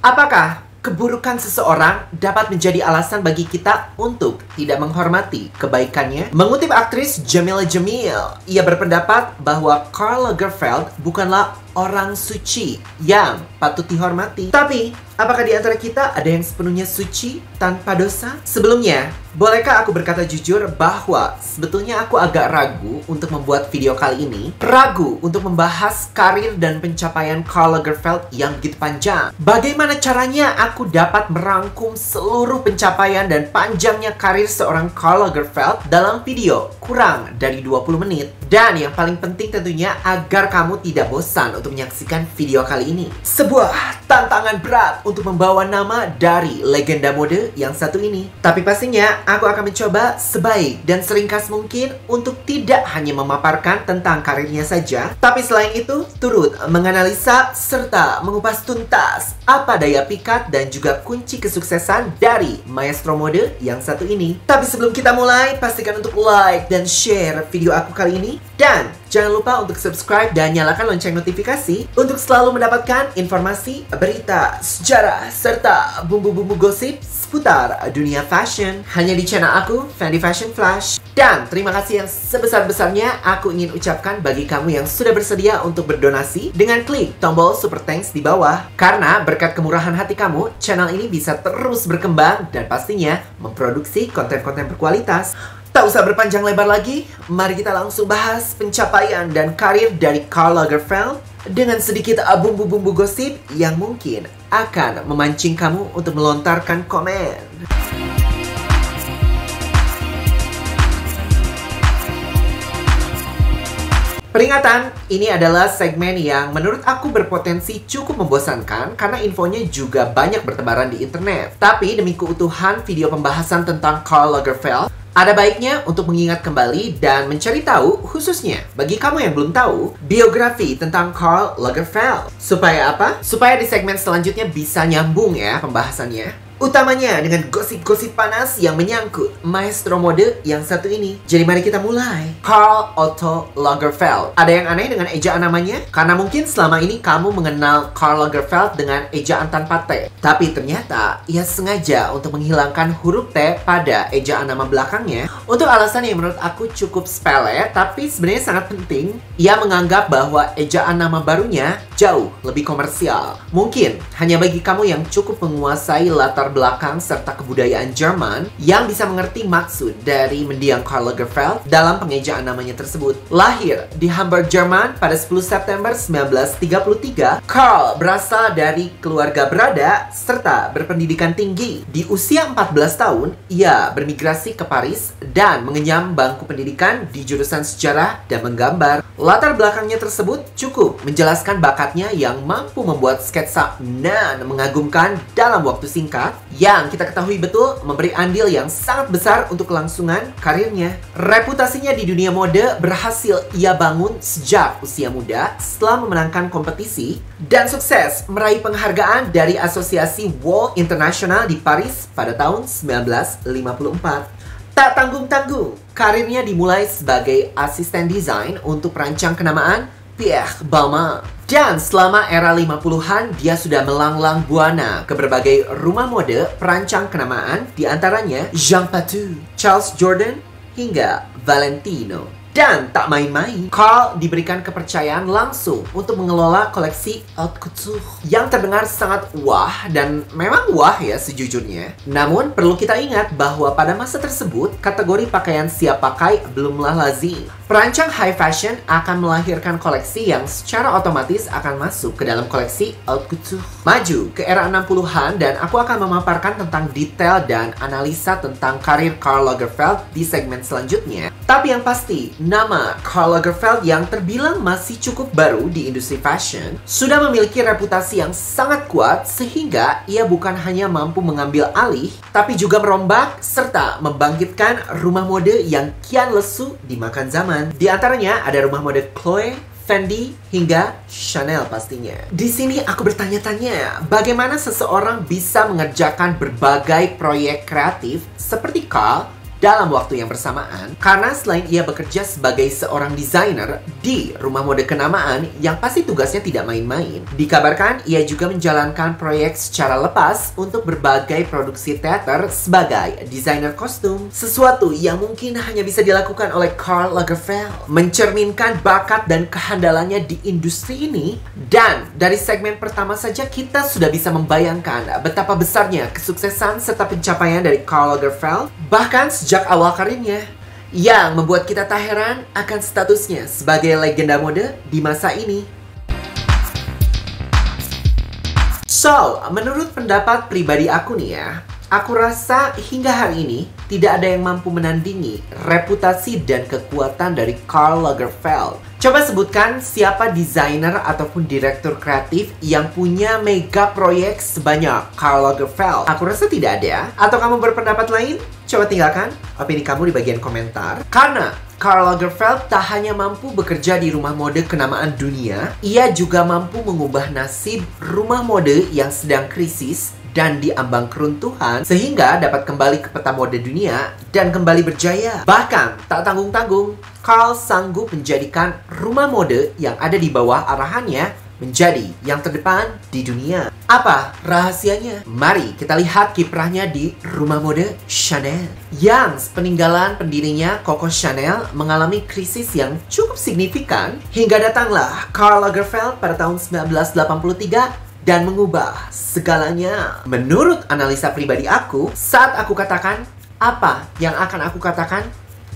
Apakah keburukan seseorang dapat menjadi alasan bagi kita untuk tidak menghormati kebaikannya? Mengutip aktris Jamila Jamil, ia berpendapat bahwa Karl Lagerfeld bukanlah orang suci yang patut dihormati. Tapi, apakah di antara kita ada yang sepenuhnya suci tanpa dosa? Sebelumnya, bolehkah aku berkata jujur bahwa sebetulnya aku agak ragu untuk membuat video kali ini. Ragu untuk membahas karir dan pencapaian Karl Lagerfeld yang begitu panjang. Bagaimana caranya aku dapat merangkum seluruh pencapaian dan panjangnya karir seorang Karl Lagerfeld dalam video kurang dari 20 menit. Dan yang paling penting tentunya agar kamu tidak bosan untuk menyaksikan video kali ini. Sebuah tantangan berat untuk membawa nama dari legenda mode yang satu ini. Tapi pastinya aku akan mencoba sebaik dan seringkas mungkin untuk tidak hanya memaparkan tentang karirnya saja, tapi selain itu turut menganalisa serta mengupas tuntas apa daya pikat dan juga kunci kesuksesan dari maestro mode yang satu ini. Tapi sebelum kita mulai, pastikan untuk like dan share video aku kali ini. Dan jangan lupa untuk subscribe dan nyalakan lonceng notifikasi untuk selalu mendapatkan informasi, berita, sejarah, serta bumbu-bumbu gosip seputar dunia fashion hanya di channel aku, Fendi Fashion Flash. Dan terima kasih yang sebesar-besarnya aku ingin ucapkan bagi kamu yang sudah bersedia untuk berdonasi dengan klik tombol super thanks di bawah. Karena berkat kemurahan hati kamu, channel ini bisa terus berkembang dan pastinya memproduksi konten-konten berkualitas. Tak usah berpanjang lebar lagi, mari kita langsung bahas pencapaian dan karir dari Karl Lagerfeld dengan sedikit bumbu-bumbu gosip yang mungkin akan memancing kamu untuk melontarkan komen. Peringatan, ini adalah segmen yang menurut aku berpotensi cukup membosankan karena infonya juga banyak bertebaran di internet. Tapi demi keutuhan video pembahasan tentang Karl Lagerfeld, ada baiknya untuk mengingat kembali dan mencari tahu, khususnya bagi kamu yang belum tahu, biografi tentang Karl Lagerfeld. Supaya apa? Supaya di segmen selanjutnya bisa nyambung ya pembahasannya. Utamanya dengan gosip-gosip panas yang menyangkut maestro mode yang satu ini. Jadi mari kita mulai. Karl Otto Lagerfeld. Ada yang aneh dengan ejaan namanya? Karena mungkin selama ini kamu mengenal Karl Lagerfeld dengan ejaan tanpa T. Tapi ternyata ia sengaja untuk menghilangkan huruf T pada ejaan nama belakangnya. Untuk alasan yang menurut aku cukup sepele, tapi sebenarnya sangat penting. Ia menganggap bahwa ejaan nama barunya jauh lebih komersial. Mungkin hanya bagi kamu yang cukup menguasai latar belakang serta kebudayaan Jerman yang bisa mengerti maksud dari mendiang Karl Lagerfeld dalam pengejaan namanya tersebut. Lahir di Hamburg, Jerman pada 10 September 1933, Karl berasal dari keluarga berada serta berpendidikan tinggi. Di usia 14 tahun, ia bermigrasi ke Paris dan mengenyam bangku pendidikan di jurusan sejarah dan menggambar. Latar belakangnya tersebut cukup menjelaskan bakatnya yang mampu membuat sketsa nan mengagumkan dalam waktu singkat yang kita ketahui betul memberi andil yang sangat besar untuk kelangsungan karirnya. Reputasinya di dunia mode berhasil ia bangun sejak usia muda setelah memenangkan kompetisi dan sukses meraih penghargaan dari Asosiasi Wall International di Paris pada tahun 1954. Tak tanggung-tanggung, karirnya dimulai sebagai asisten desain untuk perancang kenamaan Pierre Balmain. Dan selama era 50-an, dia sudah melanglang buana ke berbagai rumah mode perancang kenamaan, diantaranya Jean Patou, Charles Jourdan, hingga Valentino. Dan tak main-main, Karl diberikan kepercayaan langsung untuk mengelola koleksi haute couture yang terdengar sangat wah dan memang wah ya sejujurnya. Namun perlu kita ingat bahwa pada masa tersebut kategori pakaian siap pakai belumlah lazim. Perancang high fashion akan melahirkan koleksi yang secara otomatis akan masuk ke dalam koleksi haute couture. Maju ke era 60-an dan aku akan memaparkan tentang detail dan analisa tentang karir Karl Lagerfeld di segmen selanjutnya. Tapi yang pasti, nama Karl Lagerfeld yang terbilang masih cukup baru di industri fashion sudah memiliki reputasi yang sangat kuat sehingga ia bukan hanya mampu mengambil alih, tapi juga merombak serta membangkitkan rumah mode yang kian lesu dimakan zaman. Di antaranya ada rumah mode Chloé, Fendi, hingga Chanel pastinya. Di sini aku bertanya-tanya, bagaimana seseorang bisa mengerjakan berbagai proyek kreatif seperti Karl dalam waktu yang bersamaan, karena selain ia bekerja sebagai seorang desainer di rumah mode kenamaan yang pasti tugasnya tidak main-main, dikabarkan ia juga menjalankan proyek secara lepas untuk berbagai produksi teater sebagai desainer kostum, sesuatu yang mungkin hanya bisa dilakukan oleh Karl Lagerfeld, mencerminkan bakat dan kehandalannya di industri ini. Dan dari segmen pertama saja kita sudah bisa membayangkan betapa besarnya kesuksesan serta pencapaian dari Karl Lagerfeld bahkan sejak awal karirnya, yang membuat kita tak heran akan statusnya sebagai legenda mode di masa ini. So, menurut pendapat pribadi aku nih ya, aku rasa hingga hari ini tidak ada yang mampu menandingi reputasi dan kekuatan dari Karl Lagerfeld. Coba sebutkan siapa desainer ataupun direktur kreatif yang punya mega proyek sebanyak Karl Lagerfeld. Aku rasa tidak ada. Atau kamu berpendapat lain? Coba tinggalkan opini kamu di bagian komentar. Karena Karl Lagerfeld tak hanya mampu bekerja di rumah mode kenamaan dunia, ia juga mampu mengubah nasib rumah mode yang sedang krisis dan diambang keruntuhan sehingga dapat kembali ke peta mode dunia dan kembali berjaya. Bahkan tak tanggung-tanggung, Karl sanggup menjadikan rumah mode yang ada di bawah arahannya menjadi yang terdepan di dunia. Apa rahasianya? Mari kita lihat kiprahnya di rumah mode Chanel, yang peninggalan pendirinya Coco Chanel mengalami krisis yang cukup signifikan hingga datanglah Karl Lagerfeld pada tahun 1983 dan mengubah segalanya. Menurut analisa pribadi aku, saat aku katakan apa yang akan aku katakan,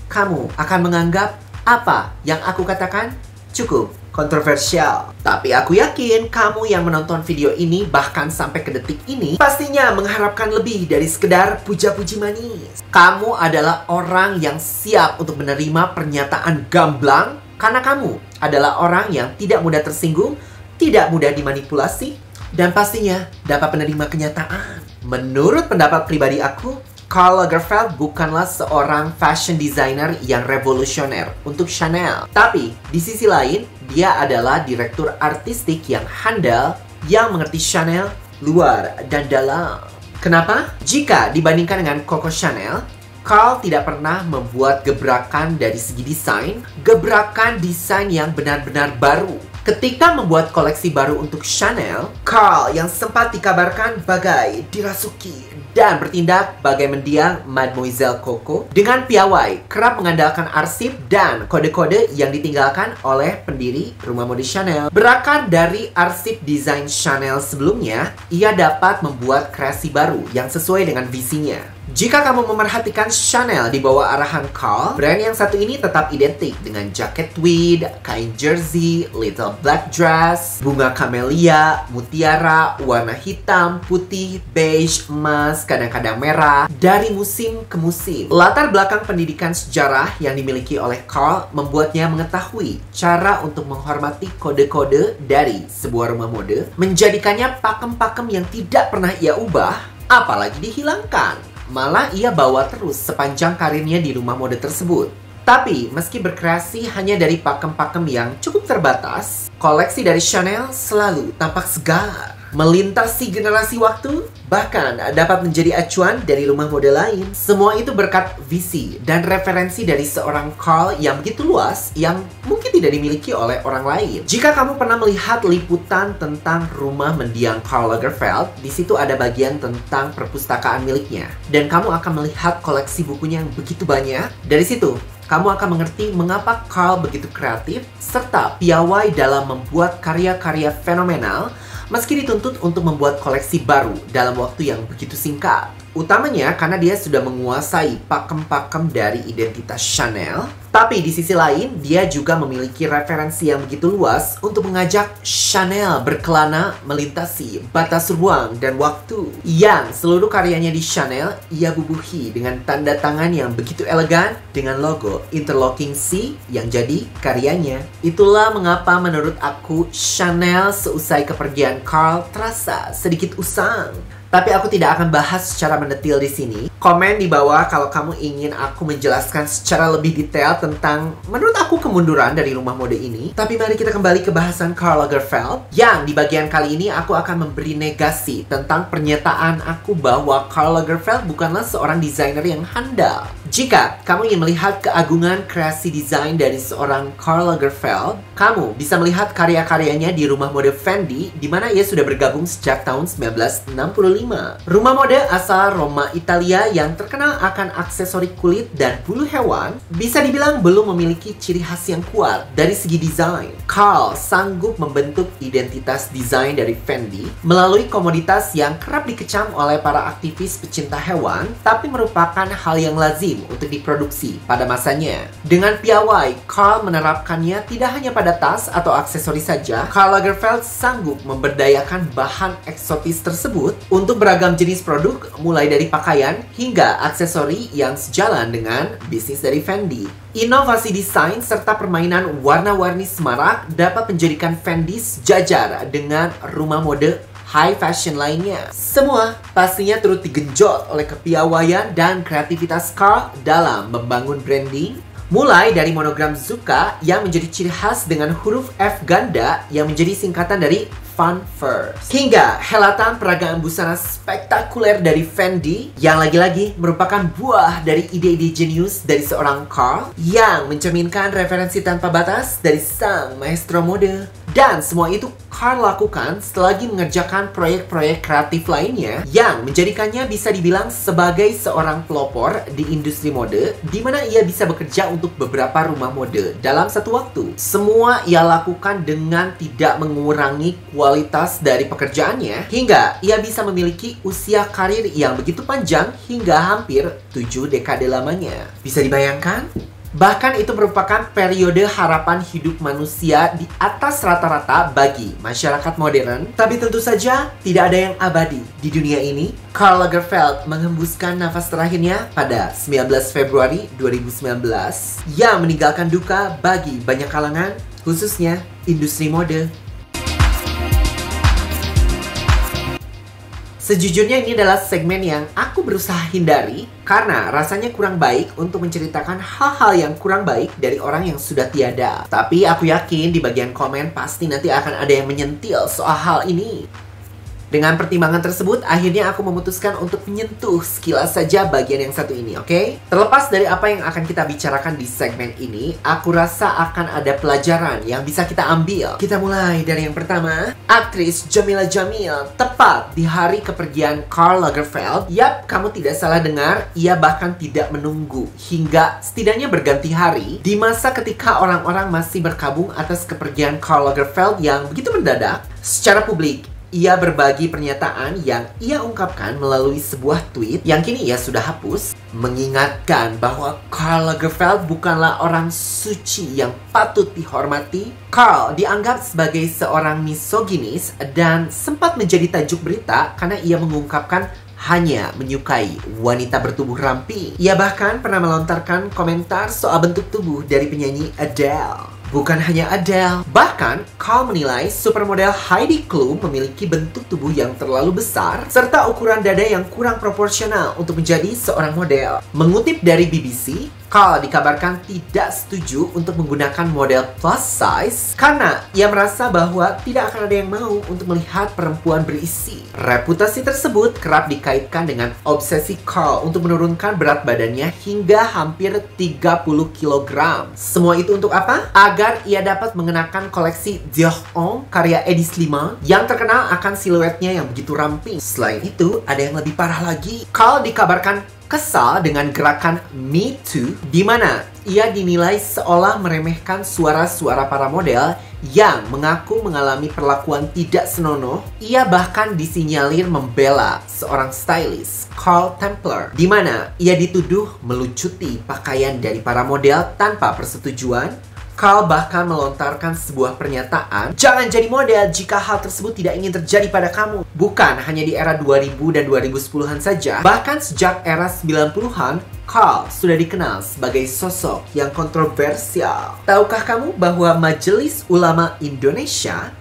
kamu akan menganggap apa yang aku katakan cukup kontroversial. Tapi aku yakin kamu yang menonton video ini bahkan sampai ke detik ini pastinya mengharapkan lebih dari sekedar puja-puji manis. Kamu adalah orang yang siap untuk menerima pernyataan gamblang karena kamu adalah orang yang tidak mudah tersinggung, tidak mudah dimanipulasi, dan pastinya dapat menerima kenyataan. Menurut pendapat pribadi aku, Karl Lagerfeld bukanlah seorang fashion designer yang revolusioner untuk Chanel. Tapi di sisi lain, dia adalah direktur artistik yang handal yang mengerti Chanel luar dan dalam. Kenapa? Jika dibandingkan dengan Coco Chanel, Karl tidak pernah membuat gebrakan dari segi desain, gebrakan desain yang benar-benar baru. Ketika membuat koleksi baru untuk Chanel, Karl yang sempat dikabarkan bagai dirasuki dan bertindak bagai mendiang Mademoiselle Coco dengan piawai, kerap mengandalkan arsip dan kode-kode yang ditinggalkan oleh pendiri rumah mode Chanel. Berakar dari arsip desain Chanel sebelumnya, ia dapat membuat kreasi baru yang sesuai dengan visinya. Jika kamu memerhatikan Chanel di bawah arahan Karl, brand yang satu ini tetap identik dengan jaket tweed, kain jersey, little black dress, bunga camellia, mutiara, warna hitam, putih, beige, emas, kadang-kadang merah, dari musim ke musim. Latar belakang pendidikan sejarah yang dimiliki oleh Karl membuatnya mengetahui cara untuk menghormati kode-kode dari sebuah rumah mode, menjadikannya pakem-pakem yang tidak pernah ia ubah, apalagi dihilangkan. Malah ia bawa terus sepanjang karirnya di rumah mode tersebut. Tapi meski berkreasi hanya dari pakem-pakem yang cukup terbatas, koleksi dari Chanel selalu tampak segar, melintasi generasi waktu, bahkan dapat menjadi acuan dari rumah mode lain. Semua itu berkat visi dan referensi dari seorang Karl yang begitu luas yang mungkin tidak dimiliki oleh orang lain. Jika kamu pernah melihat liputan tentang rumah mendiang Karl Lagerfeld, di situ ada bagian tentang perpustakaan miliknya. Dan kamu akan melihat koleksi bukunya yang begitu banyak. Dari situ, kamu akan mengerti mengapa Karl begitu kreatif serta piawai dalam membuat karya-karya fenomenal meski dituntut untuk membuat koleksi baru dalam waktu yang begitu singkat. Utamanya karena dia sudah menguasai pakem-pakem dari identitas Chanel. Tapi di sisi lain, dia juga memiliki referensi yang begitu luas untuk mengajak Chanel berkelana melintasi batas ruang dan waktu. Yang seluruh karyanya di Chanel, ia bubuhi dengan tanda tangan yang begitu elegan dengan logo interlocking C yang jadi karyanya. Itulah mengapa menurut aku Chanel seusai kepergian Karl terasa sedikit usang. Tapi aku tidak akan bahas secara mendetil di sini. Komen di bawah kalau kamu ingin aku menjelaskan secara lebih detail tentang menurut aku kemunduran dari rumah mode ini. Tapi mari kita kembali ke bahasan Karl Lagerfeld, yang di bagian kali ini aku akan memberi negasi tentang pernyataan aku bahwa Karl Lagerfeld bukanlah seorang desainer yang handal. Jika kamu ingin melihat keagungan kreasi desain dari seorang Karl Lagerfeld, kamu bisa melihat karya-karyanya di rumah mode Fendi, di mana ia sudah bergabung sejak tahun 1965. Rumah mode asal Roma, Italia yang terkenal akan aksesori kulit dan bulu hewan, bisa dibilang belum memiliki ciri khas yang kuat dari segi desain. Karl sanggup membentuk identitas desain dari Fendi melalui komoditas yang kerap dikecam oleh para aktivis pecinta hewan, tapi merupakan hal yang lazim untuk diproduksi pada masanya. Dengan piawai, Karl menerapkannya tidak hanya pada tas atau aksesori saja. Karl Lagerfeld sanggup memberdayakan bahan eksotis tersebut untuk beragam jenis produk, mulai dari pakaian hingga aksesori yang sejalan dengan bisnis dari Fendi. Inovasi desain serta permainan warna-warni semarak dapat menjadikan Fendi sejajar dengan rumah mode high fashion lainnya. Semua pastinya turut digenjot oleh kepiawaian dan kreativitas Karl dalam membangun branding. Mulai dari monogram Zucca yang menjadi ciri khas dengan huruf F ganda yang menjadi singkatan dari Fun First, hingga helatan peragaan busana spektakuler dari Fendi yang lagi-lagi merupakan buah dari ide-ide jenius dari seorang Karl yang mencerminkan referensi tanpa batas dari sang maestro mode. Dan semua itu Karl lakukan selagi mengerjakan proyek-proyek kreatif lainnya yang menjadikannya bisa dibilang sebagai seorang pelopor di industri mode, di mana ia bisa bekerja untuk beberapa rumah mode dalam satu waktu. Semua ia lakukan dengan tidak mengurangi kualitas dari pekerjaannya, hingga ia bisa memiliki usia karir yang begitu panjang hingga hampir 7 dekade lamanya. Bisa dibayangkan? Bahkan itu merupakan periode harapan hidup manusia di atas rata-rata bagi masyarakat modern. Tapi tentu saja tidak ada yang abadi di dunia ini. Karl Lagerfeld menghembuskan nafas terakhirnya pada 19 Februari 2019 yang meninggalkan duka bagi banyak kalangan, khususnya industri mode. Sejujurnya ini adalah segmen yang aku berusaha hindari karena rasanya kurang baik untuk menceritakan hal-hal yang kurang baik dari orang yang sudah tiada. Tapi aku yakin di bagian komen pasti nanti akan ada yang menyentil soal hal ini. Dengan pertimbangan tersebut, akhirnya aku memutuskan untuk menyentuh sekilas saja bagian yang satu ini, oke? Terlepas dari apa yang akan kita bicarakan di segmen ini, aku rasa akan ada pelajaran yang bisa kita ambil. Kita mulai dari yang pertama. Aktris Jamila Jamil, tepat di hari kepergian Karl Lagerfeld. Yap, kamu tidak salah dengar, ia bahkan tidak menunggu hingga setidaknya berganti hari di masa ketika orang-orang masih berkabung atas kepergian Karl Lagerfeld yang begitu mendadak. Secara publik, ia berbagi pernyataan yang ia ungkapkan melalui sebuah tweet yang kini ia sudah hapus, mengingatkan bahwa Karl Lagerfeld bukanlah orang suci yang patut dihormati. Karl dianggap sebagai seorang misoginis dan sempat menjadi tajuk berita karena ia mengungkapkan hanya menyukai wanita bertubuh ramping. Ia bahkan pernah melontarkan komentar soal bentuk tubuh dari penyanyi Adele. Bukan hanya Adele, bahkan Karl menilai supermodel Heidi Klum memiliki bentuk tubuh yang terlalu besar serta ukuran dada yang kurang proporsional untuk menjadi seorang model. Mengutip dari BBC, Karl dikabarkan tidak setuju untuk menggunakan model plus size karena ia merasa bahwa tidak akan ada yang mau untuk melihat perempuan berisi. Reputasi tersebut kerap dikaitkan dengan obsesi Karl untuk menurunkan berat badannya hingga hampir 30 kg. Semua itu untuk apa? Agar ia dapat mengenakan koleksi Dior Homme karya Hedi Slimane yang terkenal akan siluetnya yang begitu ramping. Selain itu, ada yang lebih parah lagi. Karl dikabarkan kesal dengan gerakan Me Too, di mana ia dinilai seolah meremehkan suara-suara para model yang mengaku mengalami perlakuan tidak senonoh. Ia bahkan disinyalir membela seorang stylist, Carl Templer, di mana ia dituduh melucuti pakaian dari para model tanpa persetujuan. Karl bahkan melontarkan sebuah pernyataan, jangan jadi model jika hal tersebut tidak ingin terjadi pada kamu. Bukan hanya di era 2000 dan 2010-an saja, bahkan sejak era 90-an, Karl sudah dikenal sebagai sosok yang kontroversial. Tahukah kamu bahwa Majelis Ulama Indonesia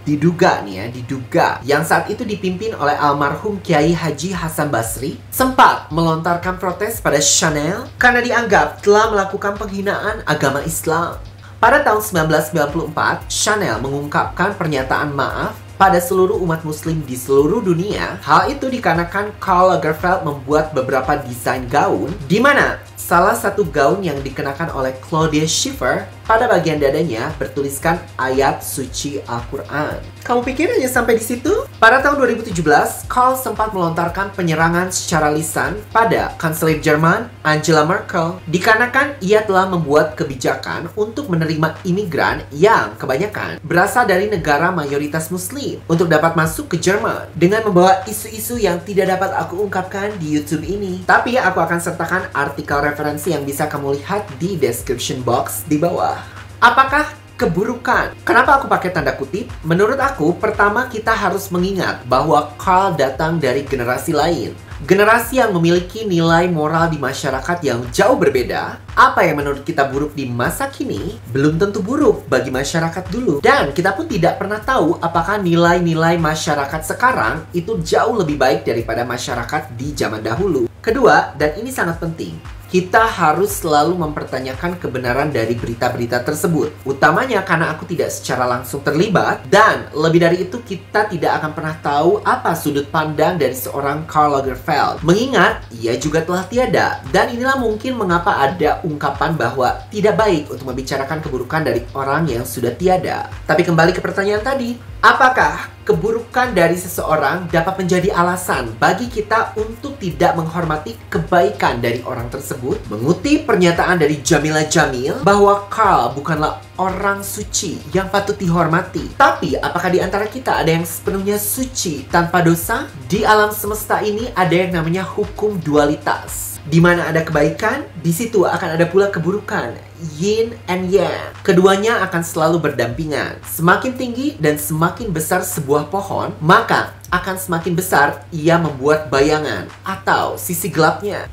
diduga nih ya, diduga yang saat itu dipimpin oleh almarhum Kiai Haji Hasan Basri sempat melontarkan protes pada Chanel karena dianggap telah melakukan penghinaan agama Islam. Pada tahun 1994, Chanel mengungkapkan pernyataan maaf pada seluruh umat muslim di seluruh dunia. Hal itu dikarenakan Karl Lagerfeld membuat beberapa desain gaun, di mana salah satu gaun yang dikenakan oleh Claudia Schiffer pada bagian dadanya bertuliskan ayat suci Al-Quran. Kamu pikir hanya sampai di situ? Pada tahun 2017, Karl sempat melontarkan penyerangan secara lisan pada kanselir Jerman Angela Merkel dikarenakan ia telah membuat kebijakan untuk menerima imigran yang kebanyakan berasal dari negara mayoritas muslim untuk dapat masuk ke Jerman dengan membawa isu-isu yang tidak dapat aku ungkapkan di YouTube ini. Tapi aku akan sertakan artikel referensi yang bisa kamu lihat di description box di bawah. Apakah keburukan? Kenapa aku pakai tanda kutip? Menurut aku, pertama kita harus mengingat bahwa Karl datang dari generasi lain. Generasi yang memiliki nilai moral di masyarakat yang jauh berbeda. Apa yang menurut kita buruk di masa kini, belum tentu buruk bagi masyarakat dulu. Dan kita pun tidak pernah tahu apakah nilai-nilai masyarakat sekarang itu jauh lebih baik daripada masyarakat di zaman dahulu. Kedua, dan ini sangat penting, kita harus selalu mempertanyakan kebenaran dari berita-berita tersebut. Utamanya karena aku tidak secara langsung terlibat. Dan lebih dari itu, kita tidak akan pernah tahu apa sudut pandang dari seorang Karl Lagerfeld. Mengingat, ia juga telah tiada. Dan inilah mungkin mengapa ada ungkapan bahwa tidak baik untuk membicarakan keburukan dari orang yang sudah tiada. Tapi kembali ke pertanyaan tadi, apakah keburukan dari seseorang dapat menjadi alasan bagi kita untuk tidak menghormati kebaikan dari orang tersebut? Mengutip pernyataan dari Jamila Jamil bahwa Karl bukanlah orang suci yang patut dihormati. Tapi apakah di antara kita ada yang sepenuhnya suci tanpa dosa? Di alam semesta ini ada yang namanya hukum dualitas. Di mana ada kebaikan, di situ akan ada pula keburukan. Yin and yang. Keduanya akan selalu berdampingan. Semakin tinggi dan semakin besar sebuah pohon, maka akan semakin besar ia membuat bayangan atau sisi gelapnya.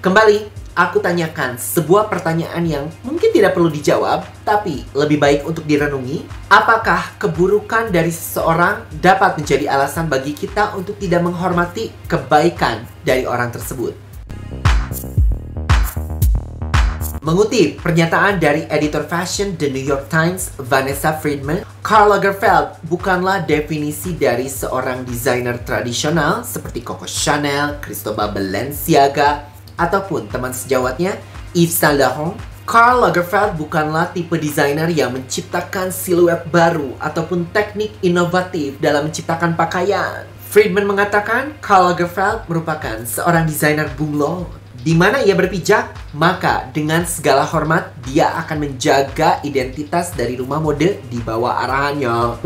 Kembali, aku tanyakan sebuah pertanyaan yang mungkin tidak perlu dijawab, tapi lebih baik untuk direnungi. Apakah keburukan dari seseorang dapat menjadi alasan bagi kita untuk tidak menghormati kebaikan dari orang tersebut? Mengutip pernyataan dari editor fashion The New York Times, Vanessa Friedman, Karl Lagerfeld bukanlah definisi dari seorang desainer tradisional seperti Coco Chanel, Cristobal Balenciaga, ataupun teman sejawatnya Yves Saint Laurent. Karl Lagerfeld bukanlah tipe desainer yang menciptakan siluet baru ataupun teknik inovatif dalam menciptakan pakaian. Friedman mengatakan Karl Lagerfeld merupakan seorang desainer bunglon. Di mana ia berpijak, maka dengan segala hormat dia akan menjaga identitas dari rumah mode di bawah arahannya.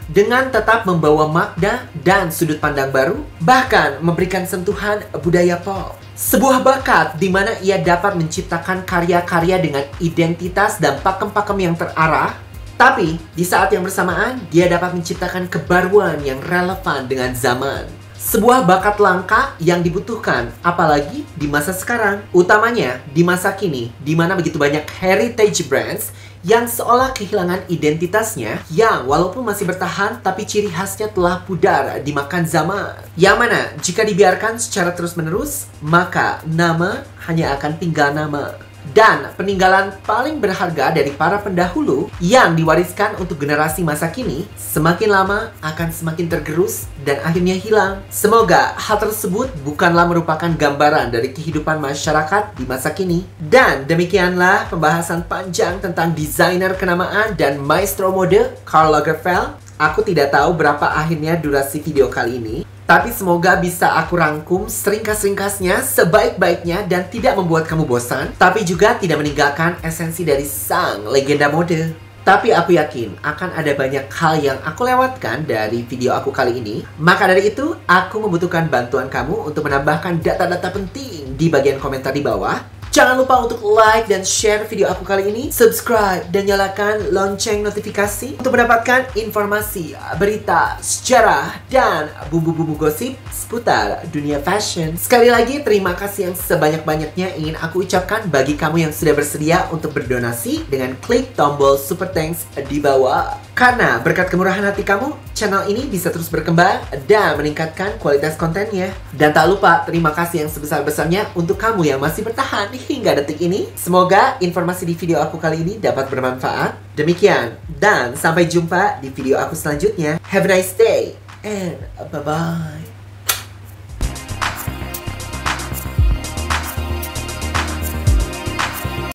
Dengan tetap membawa makna dan sudut pandang baru, bahkan memberikan sentuhan budaya pop. Sebuah bakat di mana ia dapat menciptakan karya-karya dengan identitas dan pakem-pakem yang terarah. Tapi di saat yang bersamaan, dia dapat menciptakan kebaruan yang relevan dengan zaman. Sebuah bakat langka yang dibutuhkan, apalagi di masa sekarang. Utamanya di masa kini, di mana begitu banyak heritage brands yang seolah kehilangan identitasnya, yang walaupun masih bertahan, tapi ciri khasnya telah pudar dimakan zaman. Yang mana jika dibiarkan secara terus-menerus, maka nama hanya akan tinggal nama. Dan peninggalan paling berharga dari para pendahulu yang diwariskan untuk generasi masa kini semakin lama akan semakin tergerus dan akhirnya hilang. Semoga hal tersebut bukanlah merupakan gambaran dari kehidupan masyarakat di masa kini. Dan demikianlah pembahasan panjang tentang desainer kenamaan dan maestro mode Karl Lagerfeld. Aku tidak tahu berapa akhirnya durasi video kali ini, tapi semoga bisa aku rangkum seringkas-ringkasnya, sebaik-baiknya, dan tidak membuat kamu bosan, tapi juga tidak meninggalkan esensi dari sang legenda mode. Tapi aku yakin akan ada banyak hal yang aku lewatkan dari video aku kali ini. Maka dari itu, aku membutuhkan bantuan kamu untuk menambahkan data-data penting di bagian komentar di bawah. Jangan lupa untuk like dan share video aku kali ini, subscribe dan nyalakan lonceng notifikasi untuk mendapatkan informasi, berita, sejarah, dan bumbu-bumbu gosip seputar dunia fashion. Sekali lagi, terima kasih yang sebanyak-banyaknya ingin aku ucapkan bagi kamu yang sudah bersedia untuk berdonasi dengan klik tombol super thanks di bawah. Karena berkat kemurahan hati kamu, channel ini bisa terus berkembang dan meningkatkan kualitas kontennya. Dan tak lupa, terima kasih yang sebesar-besarnya untuk kamu yang masih bertahan hingga detik ini. Semoga informasi di video aku kali ini dapat bermanfaat. Demikian, dan sampai jumpa di video aku selanjutnya. Have a nice day, and bye-bye.